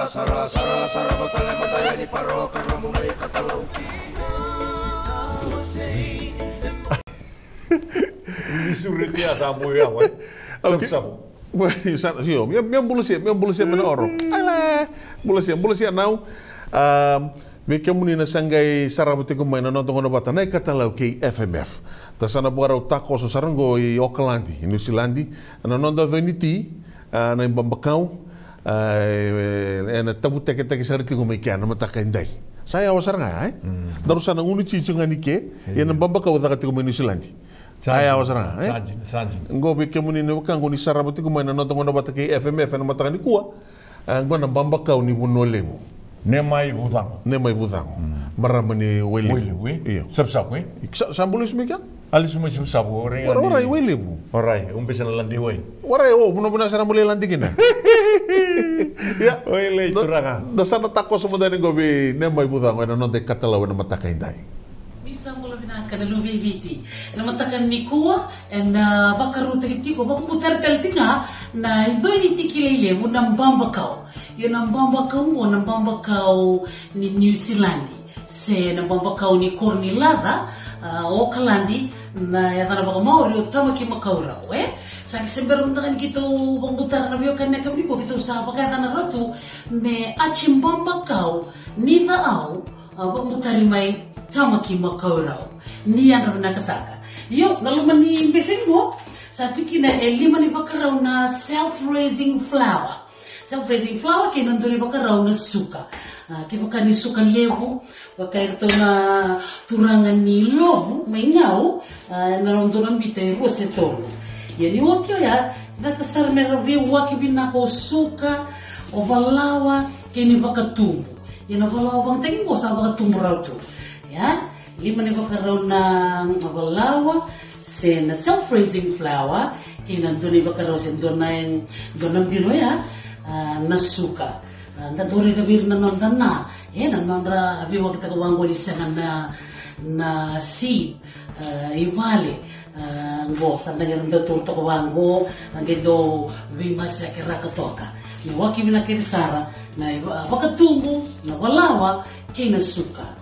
sara batale bataya ni paro karena mulai katalau. Disuruh dia tamu ya, weh. Sabu-sabu. Wah, yo, minha bolsa mana orang. Alah, bolsa now. Me kemunina sangai sarabuti ko mai na nonton ono bata nai katalau ke FMF. Ta sana buara utako so sarango I Auckland, New Zealand. Na nonda veniti na Bambakau. Na tabu teke sariti ko mai kiana mataka indai. Saya awasaranga Darusana unu cicungan ike, na Bambakau takati ko mai New Zealand. Saya awasaranga Sanji. Ngobe kemunina kango ni sarabuti ko mai na nonton ono bata ke FMF na mataka ni kuwa. Ngona Bambakau ni bunolemu. Nemai budang. Maramani wele. Iya. Sabu-sabu, eh? Sambulis mika? Ali semua sabu orang. Warai wele bu. Warai, umpesan landi wei. Warai benar-benar sana boleh lanti kena. Ya. Wele itu ranga. Da sana tako semua dari gobi nemai budang, ada nonte katalaw na matakai dai. Bisa mula binaka na lubiviti. Na matakan ni kuwa na bakaruta kitiko bakuputar taltinga na idoi ni tikilele mo nambambakaw. Yung nambambakaw mo nambambakaw ni New Zealand. Se nambambakaw ni Cornilada Auckland na yata na baka maori o tama ki makaura. Sa kisemberundangan kito bangbutar na biyo kanya kami ko kito sa pagkata na ratu me achimbambakaw ni daaw bangbutar may tama ki makaura. Niyan raw nakasaka. Yo, naluman ni besin mo sa tuki na lima ni bakaraw na self-raising flower. Self-raising flower kaya nandun ni bakaraw na suka. Kaya baka ni suka levo, baka ito na turangan ni lobo, may ngaw, naramdaman bitay rosetolo. Yan yung wakyo ya, nakasar merabi wakibin ako suka o balawa kaya ni baka tumbo. Yan ang balawa bang tingin mo sa baka tumbo raw to. Ya, lima ni bakaraw na balawa, na self-raising flower, kaya nandun ni bakaraw sa doon ng bilo ya, na suka. Nadori kabir na nondan na, nanondra abi wakita ko wango ni sana na seed, iwali, ngo sanda nga rinda turto ko wango, nangendo wimas ya kira katoka. Ni waki mina kirisara na wakatungo na walawa kay nasuka.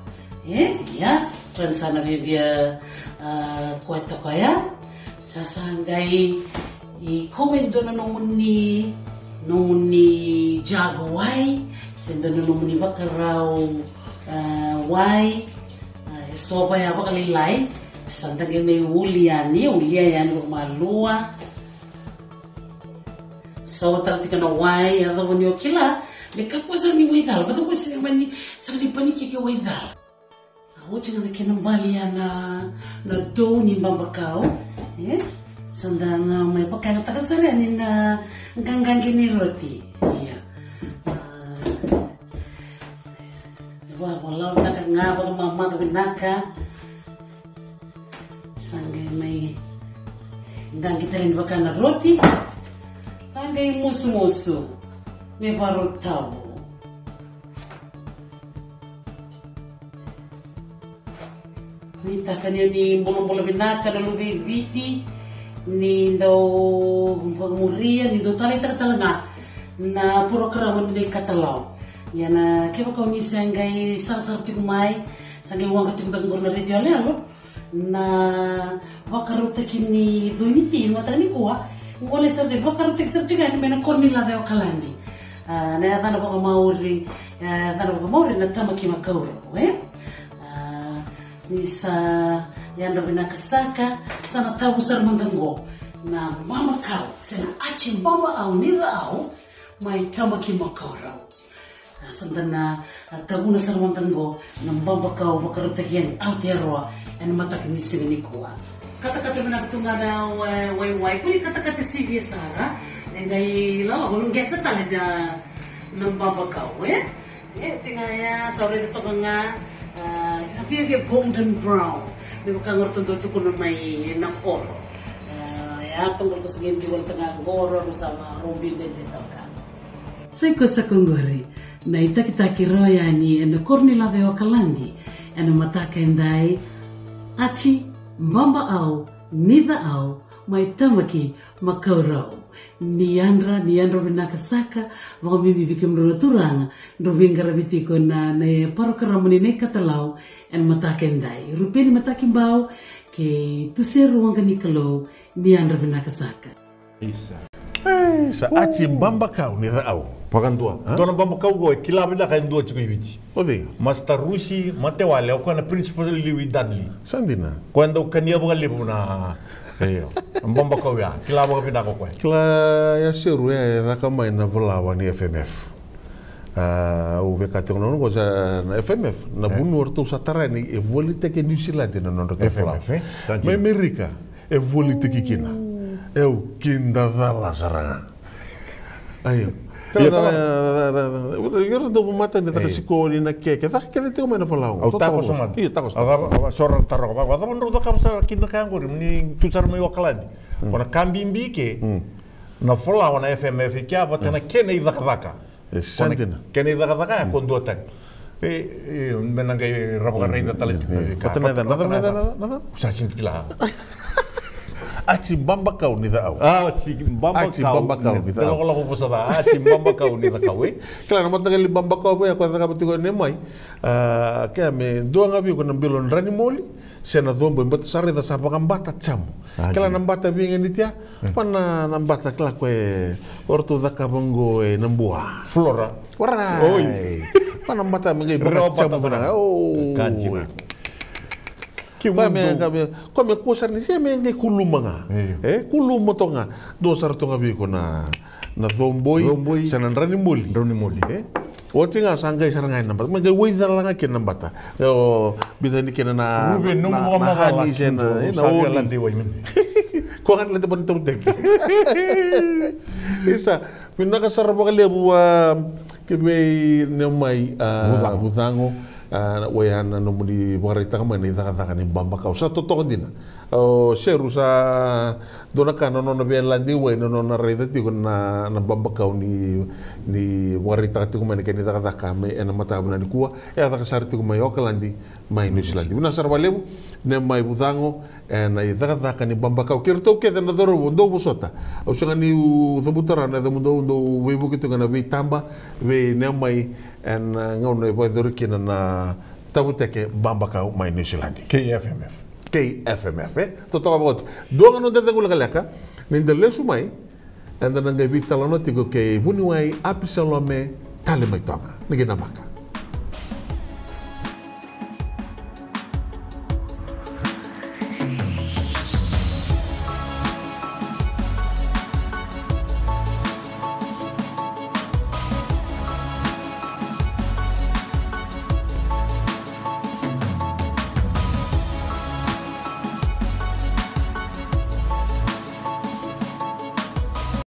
Ya, kan sana bibia kwento kaya sasangay i-comment doon na nung ni Jaguay, sendo nung ni bakaraw wai, soba ya bakalilay, sandang may ulia yan malua. So tarati ka na wai, ada mo niyo kila, nagkakusa ni Waydal, bato ko sa ni sa ni paniki kay Waydal. Sa uchi nga kinambali na do ni Bambakau, sandang may pagkain takasaranin na ganggang gini roti. Iya. Walau nak ngabang mama binaka. Sanggay may gang kita rin baka na roti. Sanggay musu-musu. May barot tabo. Nita kanyo ni bulong-bulong binaka na lubibiti. Ni daw pagmuria ni daw talanga na puro karawan ni katalaw yan na kaya ko ni sanggay sar tigmay sanggay wang katimbang gor na radio lalo na wakaruta kini duniti mata ni kuwa ngole sarje wakaruta sarje gani mena Cornilada Auckland na yana ba mauri na tamaki makawe ni sa yan rabi nakasaka sana tabu sar mandango na mama kau sana achin baba au nila au may tamaki makau raw sanda na tabu na sar mandango na baba kau makarutagian au terwa en matak ni sini kuwa kata-kata menaktunga na wai kuli kata-kata sige sara ngay lawa gulung gesa tali na ng baba kau tingaya sorry dito nga tapi golden brown. Di ba kang orto ko na may nakor. Tungkol ko sa game diwal tanga goro sama Robin din dito ka. Say ko sa kongori na kita kiroya ni na Cornilada Auckland na mataka indai achi mbamba au nida au may tamaki makauraw. Niandra binakasaka mga bibikim turanga do vingara bitiko na parokaramani ne katalau en matakendai rupeni matakimbao ke tuseru wanga nikalo Niandra binakasaka Isa. Sa aci Bambakau ni au. Pakan tua. Dona bamba kau go kila bila kain dua cikgu ibici. Ode. Master Rusi mate wale au kana principal Liwi Dudley. Sandina. Quando kania bunga libu na. Eyo. Bamba kau ya. Kila bunga pindah kau kau. Kila ya seru ya da kamai na belawan ni FMF. O vekati ngono ko sa na FMF na bunu orto satara ni e volite ke New Zealand na non ke FMF. Ma Amerika e volite ke kina. Eu kinda dala saranga. Ayo. Yo do mata ni taka sikoli na ke tak ke te mana palau. Au tako sama. Iya tako. Ava sorang taro ba. Ava no taka sa kinda kangor ni tutar mai wakaladi. Kona kambimbi ke. Na fola wana FMF ke ava tena kene idaka. Santina. Kene idaka konduatan. Menangai rabukan reina talit. Nada. Sa simpila. Aci Bambakau ni da au. Aci Bambakau ni da au. Kalau aku pasal aci Bambakau ni da kau. Claro, não matagali Bambakau ya kwa taka batiko ne mai. Ke me doanga bi ko nambilon rani moli. Sena dombo mbata sare da sapa kambata chamu. Kala nambata binga nitia. Pana nambata kala kwe orto daka bongo e nambua. Flora. Ora. Oi. Pana nambata mengai baka chamu bana. Oh. Kanjima. Kome kuasa ni siya may ngay kulumanga. Kulum tonga. Dosar tonga biko na zomboy. Sa nanrani muli. Wati nga sangay sarangay nambata. Magay wait lang nga kin nambata. Bita ni kina na Ruben, nung mga hani siya na sabi lang diway min. Kuha lang naman itong tek. Isa, pinakasarap ang lebu kibay may butango. Wayan no muli barita ka man itaka ni Bambakau sa totoo din seru sa dona ka no na bien landi way no na reda ti na Bambakau ni barita ti ko man ka ni taka me en mata na ni kuwa e ata sar ti ko may okalandi may New Zealand bina sar baleu ne mai budango en ai taka ni Bambakau kirto ke na doro ndo busota o sanga ni zabutara na do webu ki to na be tamba we ne mai en ngau no vai dorikina na tabuteke Bambakau mai New Zealand KFMF toto abot do ngano de ngula kalaka ninda lesu mai anda nanga vitala no tiko ke vuniwai apisalome tale mai tonga nige namaka